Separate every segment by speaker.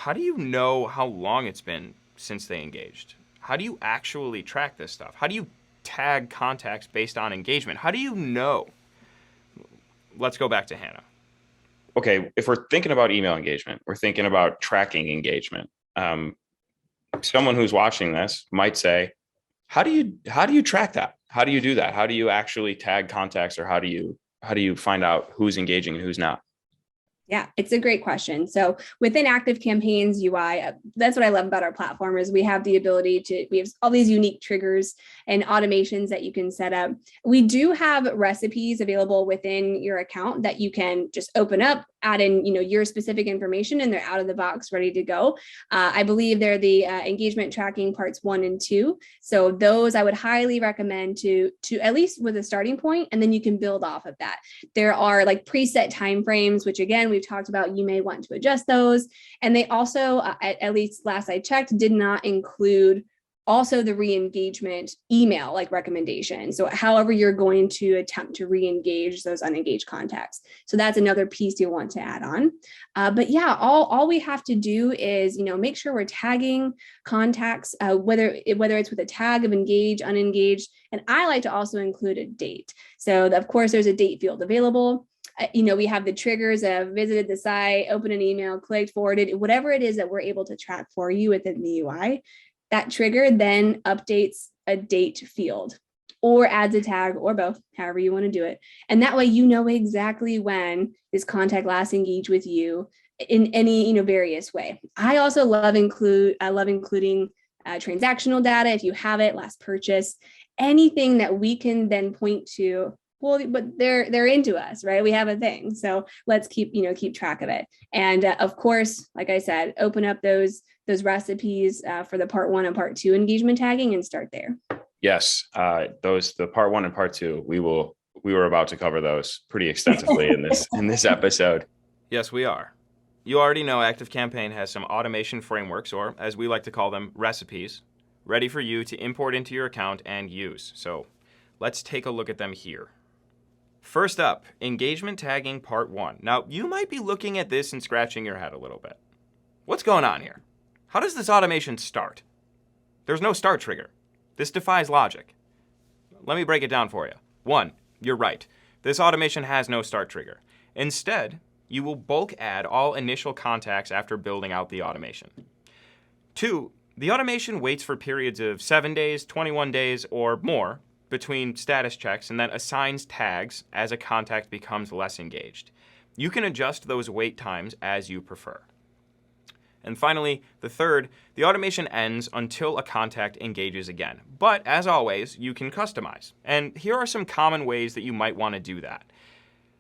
Speaker 1: how do you know how long it's been since they engaged? How do you actually track this stuff? How do you tag contacts based on engagement? How do you know? Let's go back to Hannah.
Speaker 2: Okay, if we're thinking about email engagement, we're thinking about tracking engagement. Someone who's watching this might say, how do you track that? How do you do that? How do you actually tag contacts, or how do you find out who's engaging and who's not?
Speaker 3: Yeah, it's a great question. So within ActiveCampaign's UI, that's what I love about our platform is we have the ability we have all these unique triggers and automations that you can set up. We do have recipes available within your account that you can just open up, add in, your specific information, and they're out of the box, ready to go. I believe they're the engagement tracking parts 1 and 2. So those I would highly recommend to at least with a starting point, and then you can build off of that. There are like preset timeframes, which again, we've talked about, you may want to adjust those. And they also, at least last I checked, did not include also the re-engagement email like recommendation. So however you're going to attempt to re-engage those unengaged contacts. So that's another piece you'll want to add on. But yeah, all we have to do is, make sure we're tagging contacts, whether it's with a tag of engage, unengaged. And I like to also include a date. So of course, there's a date field available. We have the triggers of visited the site, open an email, clicked, forwarded, whatever it is that we're able to track for you within the UI. That trigger then updates a date field or adds a tag or both, however you want to do it. And that way, exactly when this contact last engaged with you in any, various way. I also love including transactional data. If you have it, last purchase, anything that we can then point to. Well, but they're into us, right? We have a thing. So let's keep track of it. And of course, like I said, open up those recipes for the part 1 and part 2 engagement tagging and start there.
Speaker 2: Yes. The part 1 and part 2, we were about to cover those pretty extensively in this episode.
Speaker 1: Yes, we are. You already know ActiveCampaign has some automation frameworks, or as we like to call them, recipes, ready for you to import into your account and use. So let's take a look at them here. First up, engagement tagging part 1. Now, you might be looking at this and scratching your head a little bit. What's going on here? How does this automation start? There's no start trigger. This defies logic. Let me break it down for you. 1, you're right. This automation has no start trigger. Instead, you will bulk add all initial contacts after building out the automation. 2, the automation waits for periods of 7 days, 21 days, or more between status checks and then assigns tags as a contact becomes less engaged. You can adjust those wait times as you prefer. And finally, the 3rd, the automation ends until a contact engages again. But as always, you can customize. And here are some common ways that you might want to do that.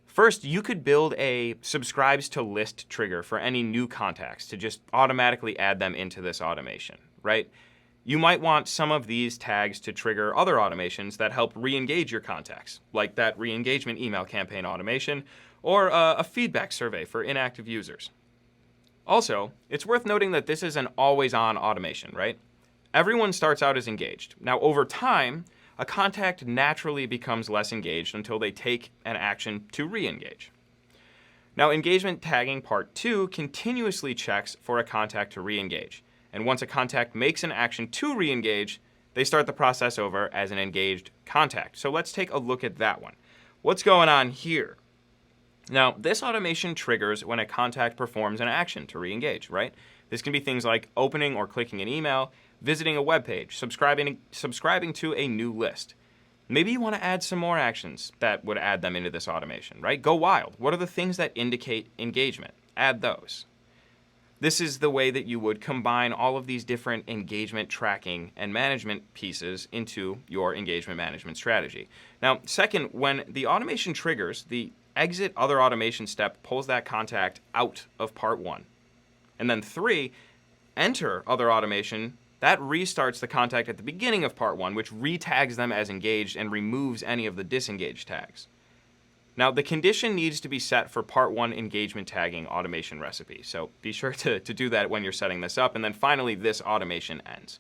Speaker 1: First, you could build a subscribes to list trigger for any new contacts to just automatically add them into this automation, right? You might want some of these tags to trigger other automations that help re-engage your contacts, like that re-engagement email campaign automation or a feedback survey for inactive users. Also, it's worth noting that this is an always-on automation, right? Everyone starts out as engaged. Now, over time, a contact naturally becomes less engaged until they take an action to re-engage. Now, engagement tagging part 2 continuously checks for a contact to re-engage. And once a contact makes an action to re-engage, they start the process over as an engaged contact. So let's take a look at that one. What's going on here? Now, this automation triggers when a contact performs an action to re-engage, right? This can be things like opening or clicking an email, visiting a web page, subscribing to a new list. Maybe you want to add some more actions that would add them into this automation, right? Go wild. What are the things that indicate engagement? Add those. This is the way that you would combine all of these different engagement tracking and management pieces into your engagement management strategy. Now, second, when the automation triggers, the exit other automation step pulls that contact out of part 1. And then 3, enter other automation, that restarts the contact at the beginning of part 1, which retags them as engaged and removes any of the disengaged tags. Now, the condition needs to be set for part 1 engagement tagging automation recipe. So be sure to do that when you're setting this up. And then finally, this automation ends.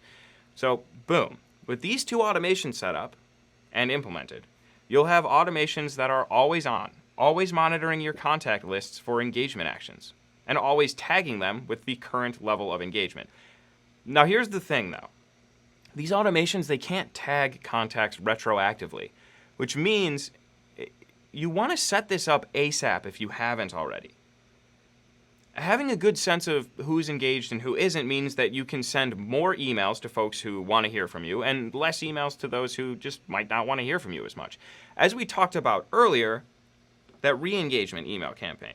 Speaker 1: So boom, with these 2 automations set up and implemented, you'll have automations that are always on, always monitoring your contact lists for engagement actions. and always tagging them with the current level of engagement. Now, here's the thing, though. These automations, they can't tag contacts retroactively, which means you want to set this up ASAP if you haven't already. Having a good sense of who's engaged and who isn't means that you can send more emails to folks who want to hear from you and less emails to those who just might not want to hear from you as much. As we talked about earlier, that re-engagement email campaign,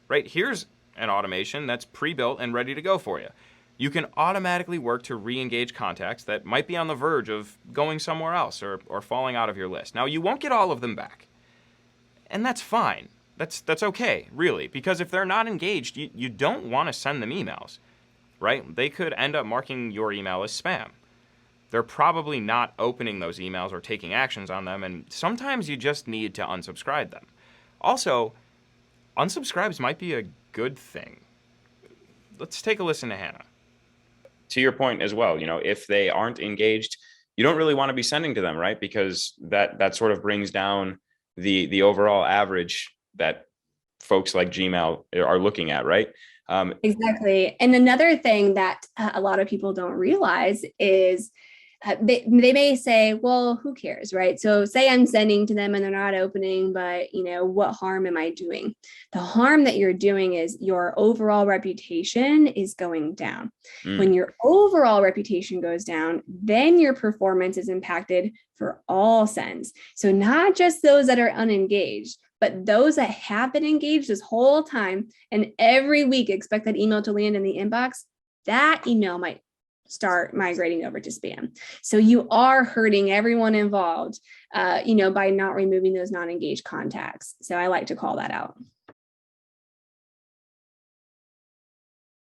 Speaker 1: right? Here's an automation that's pre-built and ready to go for you. You can automatically work to re-engage contacts that might be on the verge of going somewhere else or falling out of your list. Now, you won't get all of them back, and that's fine. That's okay, really, because if they're not engaged, you don't want to send them emails, right? They could end up marking your email as spam. They're probably not opening those emails or taking actions on them, and sometimes you just need to unsubscribe them. Also, unsubscribes might be a good thing. Let's take a listen to Hannah.
Speaker 2: To your point as well, if they aren't engaged, you don't really want to be sending to them, right? Because that sort of brings down the overall average that folks like Gmail are looking at, right?
Speaker 3: Exactly. And another thing that a lot of people don't realize is they may say, well, who cares, right? So say I'm sending to them and they're not opening, but what harm am I doing? The harm that you're doing is your overall reputation is going down. When your overall reputation goes down, then your performance is impacted for all sends. So not just those that are unengaged, but those that have been engaged this whole time and every week expect that email to land in the inbox, that email might start migrating over to spam. So you are hurting everyone involved, by not removing those non-engaged contacts. So I like to call that out.